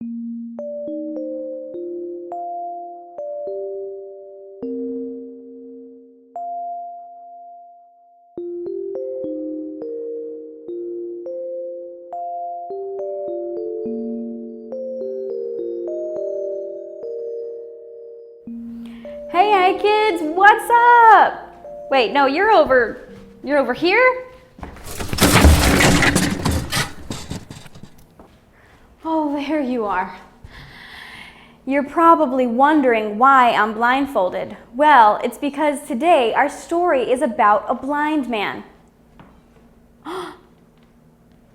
Hey iKids, what's up? Wait, no, you're over here? Oh, there you are. You're probably wondering why I'm blindfolded. Well, it's because today our story is about a blind man.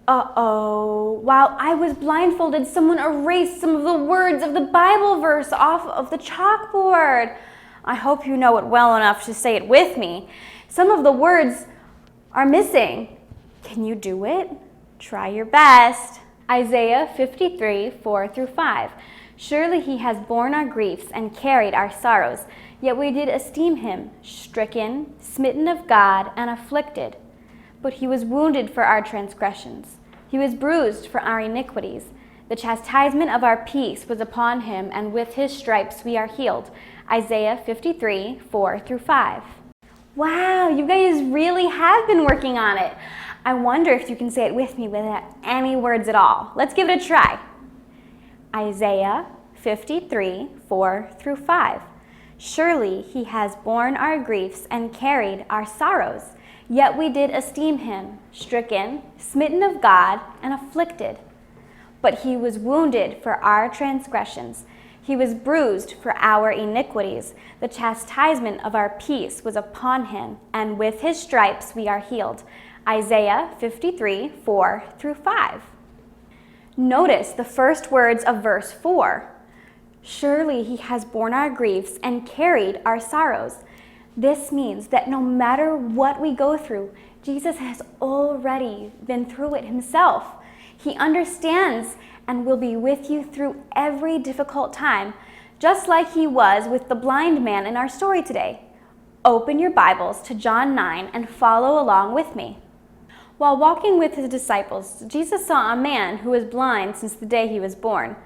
Uh-oh, while I was blindfolded, someone erased some of the words of the Bible verse off of the chalkboard. I hope you know it well enough to say it with me. Some of the words are missing. Can you do it? Try your best. Isaiah 53, 4-5. Surely he has borne our griefs and carried our sorrows, yet we did esteem him stricken, smitten of God, and afflicted. But he was wounded for our transgressions. He was bruised for our iniquities. The chastisement of our peace was upon him, and with his stripes we are healed. Isaiah 53, 4-5. Wow, you guys really have been working on it. I wonder if you can say it with me without any words at all. Let's give it a try. Isaiah 53, 4-5. Surely he has borne our griefs and carried our sorrows. Yet we did esteem him stricken, smitten of God, and afflicted. But he was wounded for our transgressions. He was bruised for our iniquities. The chastisement of our peace was upon him, and with his stripes we are healed. Isaiah 53, 4-5. Notice the first words of verse 4. Surely he has borne our griefs and carried our sorrows. This means that no matter what we go through, Jesus has already been through it himself. He understands and will be with you through every difficult time, just like he was with the blind man in our story today. Open your Bibles to John 9 and follow along with me. While walking with his disciples, Jesus saw a man who was blind since the day he was born.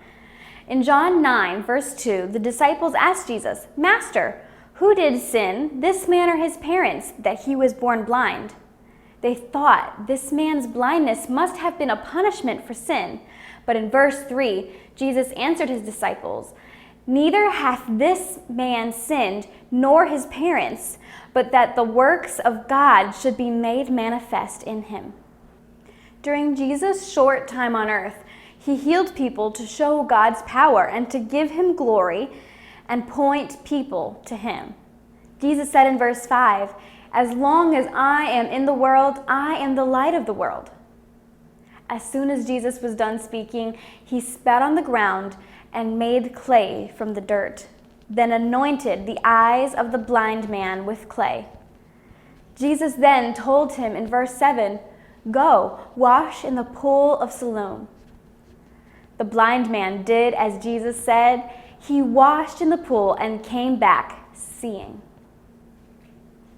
In John 9, verse 2, the disciples asked Jesus, "Master, who did sin, this man or his parents, that he was born blind?" They thought this man's blindness must have been a punishment for sin. But in verse 3, Jesus answered his disciples, "Neither hath this man sinned, nor his parents, but that the works of God should be made manifest in him." During Jesus' short time on earth, he healed people to show God's power and to give him glory and point people to him. Jesus said in verse 5, "As long as I am in the world, I am the light of the world." As soon as Jesus was done speaking, he spat on the ground and made clay from the dirt, then anointed the eyes of the blind man with clay. Jesus then told him in verse 7, "Go, wash in the pool of Siloam." The blind man did as Jesus said. He washed in the pool and came back seeing.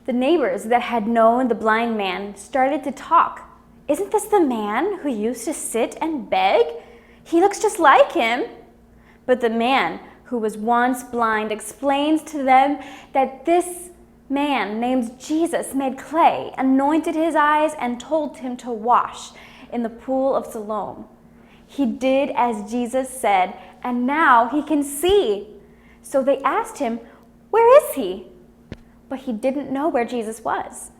The neighbors that had known the blind man started to talk. "Isn't this the man who used to sit and beg? He looks just like him." But the man who was once blind explains to them that this man named Jesus made clay, anointed his eyes, and told him to wash in the pool of Siloam. He did as Jesus said, and now he can see. So they asked him, "Where is he?" But he didn't know where Jesus was.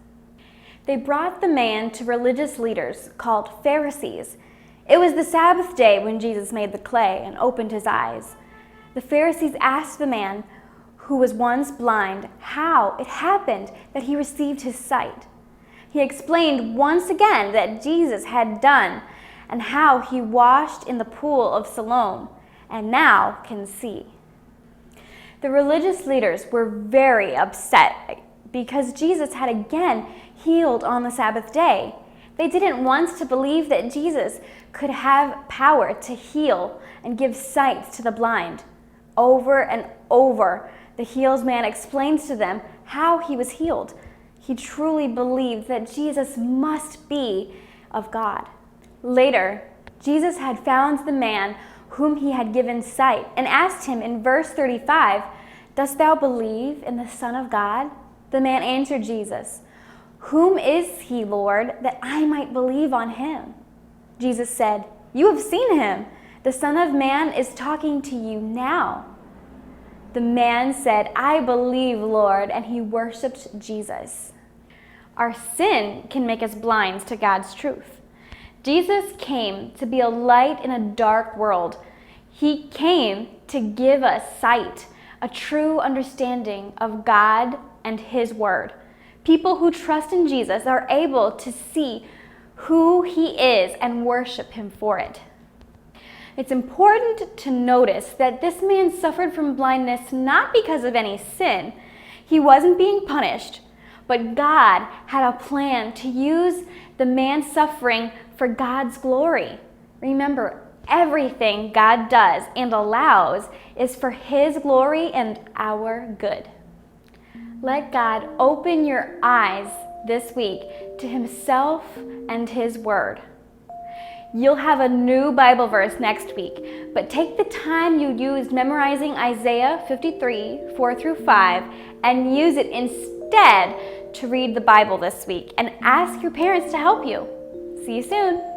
They brought the man to religious leaders called Pharisees. It was the Sabbath day when Jesus made the clay and opened his eyes. The Pharisees asked the man who was once blind how it happened that he received his sight. He explained once again that Jesus had done and how he washed in the pool of Siloam and now can see. The religious leaders were very upset because Jesus had again healed on the Sabbath day. They didn't want to believe that Jesus could have power to heal and give sight to the blind. Over and over, the healed man explains to them how he was healed. He truly believed that Jesus must be of God. Later, Jesus had found the man whom he had given sight, and asked him in verse 35, "Dost thou believe in the Son of God?" The man answered Jesus, "Whom is he, Lord, that I might believe on him?" Jesus said, "You have seen him. The Son of Man is talking to you now." The man said, "I believe, Lord," and he worshiped Jesus. Our sin can make us blind to God's truth. Jesus came to be a light in a dark world. He came to give us sight, a true understanding of God and His Word. People who trust in Jesus are able to see who He is and worship Him for it. It's important to notice that this man suffered from blindness not because of any sin. He wasn't being punished, but God had a plan to use the man's suffering for God's glory. Remember, everything God does and allows is for His glory and our good. Let God open your eyes this week to Himself and His Word. You'll have a new Bible verse next week, but take the time you used memorizing Isaiah 53, 4 through 5, and use it instead to read the Bible this week, and ask your parents to help you. See you soon.